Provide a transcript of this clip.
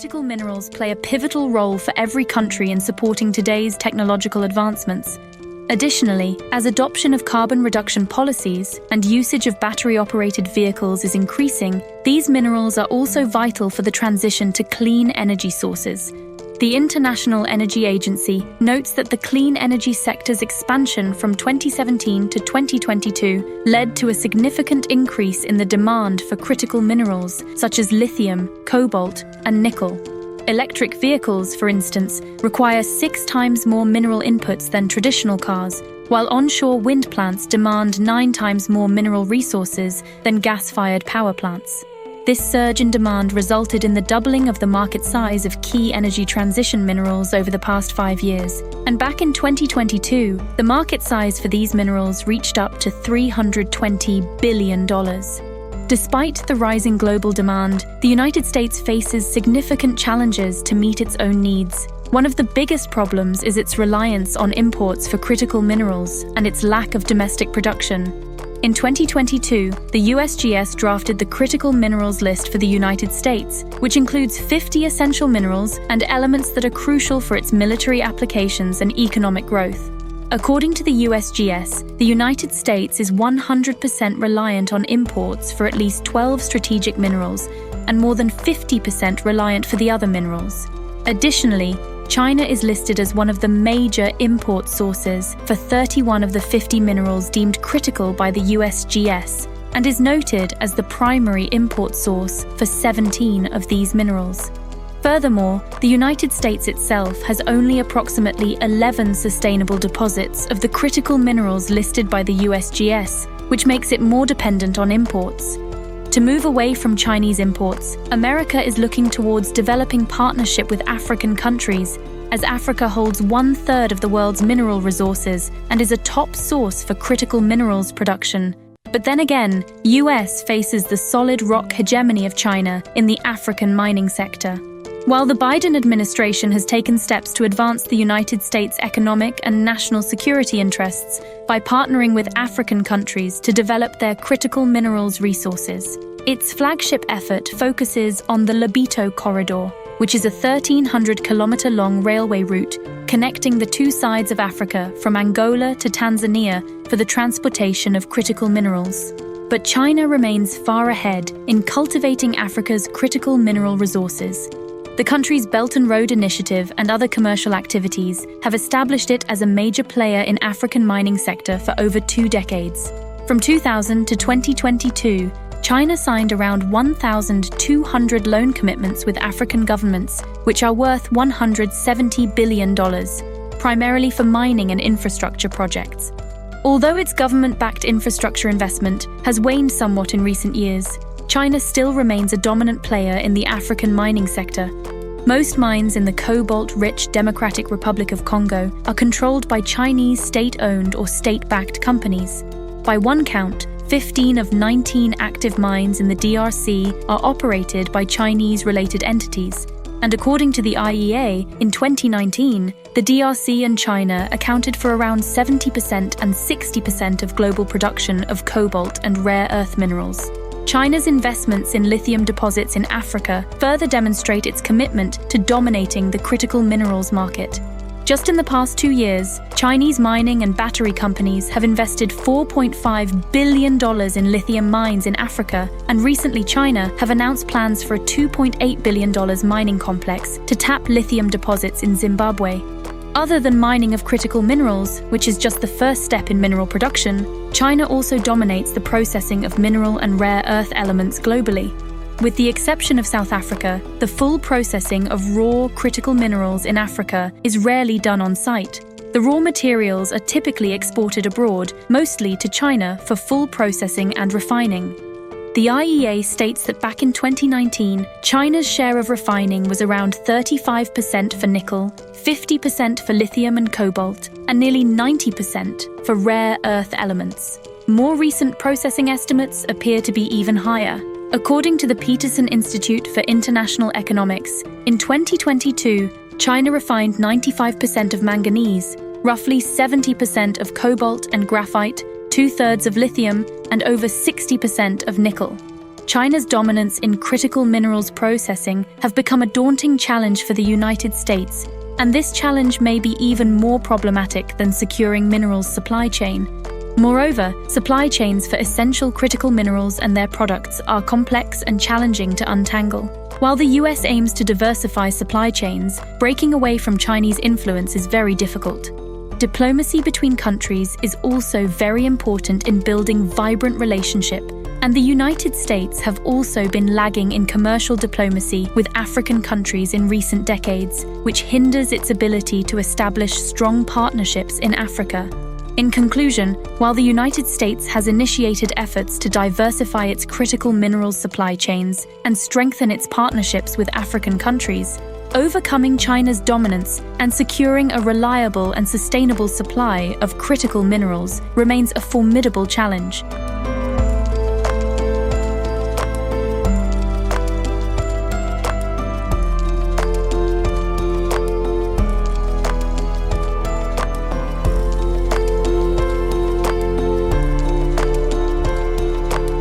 Critical minerals play a pivotal role for every country in supporting today's technological advancements. Additionally, as adoption of carbon reduction policies and usage of battery-operated vehicles is increasing, these minerals are also vital for the transition to clean energy sources. The International Energy Agency notes that the clean energy sector's expansion from 2017 to 2022 led to a significant increase in the demand for critical minerals such as lithium, cobalt, and nickel. Electric vehicles, for instance, require 6 times more mineral inputs than traditional cars, while onshore wind plants demand 9 times more mineral resources than gas-fired power plants. This surge in demand resulted in the doubling of the market size of key energy transition minerals over the past 5 years. And back in 2022, the market size for these minerals reached up to $320 billion. Despite the rising global demand, the United States faces significant challenges to meet its own needs. One of the biggest problems is its reliance on imports for critical minerals and its lack of domestic production. In 2022, the USGS drafted the Critical Minerals List for the United States, which includes 50 essential minerals and elements that are crucial for its military applications and economic growth. According to the USGS, the United States is 100% reliant on imports for at least 12 strategic minerals and more than 50% reliant for the other minerals. Additionally, China is listed as one of the major import sources for 31 of the 50 minerals deemed critical by the USGS, and is noted as the primary import source for 17 of these minerals. Furthermore, the United States itself has only approximately 11 sustainable deposits of the critical minerals listed by the USGS, which makes it more dependent on imports. To move away from Chinese imports, America is looking towards developing partnership with African countries, as Africa holds 1/3 of the world's mineral resources and is a top source for critical minerals production. But then again, US faces the solid rock hegemony of China in the African mining sector. While the Biden administration has taken steps to advance the United States' economic and national security interests by partnering with African countries to develop their critical minerals resources, its flagship effort focuses on the Lobito Corridor, which is a 1,300-kilometer-long railway route connecting the two sides of Africa from Angola to Tanzania for the transportation of critical minerals. But China remains far ahead in cultivating Africa's critical mineral resources. The country's Belt and Road Initiative and other commercial activities have established it as a major player in African mining sector for over 2 decades. From 2000 to 2022, China signed around 1,200 loan commitments with African governments, which are worth $170 billion, primarily for mining and infrastructure projects. Although its government-backed infrastructure investment has waned somewhat in recent years, China still remains a dominant player in the African mining sector. Most mines in the cobalt-rich Democratic Republic of Congo are controlled by Chinese state-owned or state-backed companies. By one count, 15 of 19 active mines in the DRC are operated by Chinese-related entities. And according to the IEA, in 2019, the DRC and China accounted for around 70% and 60% of global production of cobalt and rare earth minerals. China's investments in lithium deposits in Africa further demonstrate its commitment to dominating the critical minerals market. Just in the past 2 years, Chinese mining and battery companies have invested $4.5 billion in lithium mines in Africa, and recently China have announced plans for a $2.8 billion mining complex to tap lithium deposits in Zimbabwe. Other than mining of critical minerals, which is just the first step in mineral production, China also dominates the processing of mineral and rare earth elements globally. With the exception of South Africa, the full processing of raw critical minerals in Africa is rarely done on site. The raw materials are typically exported abroad, mostly to China for full processing and refining. The IEA states that back in 2019, China's share of refining was around 35% for nickel, 50% for lithium and cobalt, and nearly 90% for rare earth elements. More recent processing estimates appear to be even higher. According to the Peterson Institute for International Economics, in 2022, China refined 95% of manganese, roughly 70% of cobalt and graphite, 2/3 of lithium, and over 60% of nickel. China's dominance in critical minerals processing have become a daunting challenge for the United States, and this challenge may be even more problematic than securing minerals supply chain. Moreover, supply chains for essential critical minerals and their products are complex and challenging to untangle. While the US aims to diversify supply chains, breaking away from Chinese influence is very difficult. Diplomacy between countries is also very important in building vibrant relationship, and the United States have also been lagging in commercial diplomacy with African countries in recent decades, which hinders its ability to establish strong partnerships in Africa. In conclusion, while the United States has initiated efforts to diversify its critical minerals supply chains and strengthen its partnerships with African countries, overcoming China's dominance and securing a reliable and sustainable supply of critical minerals remains a formidable challenge.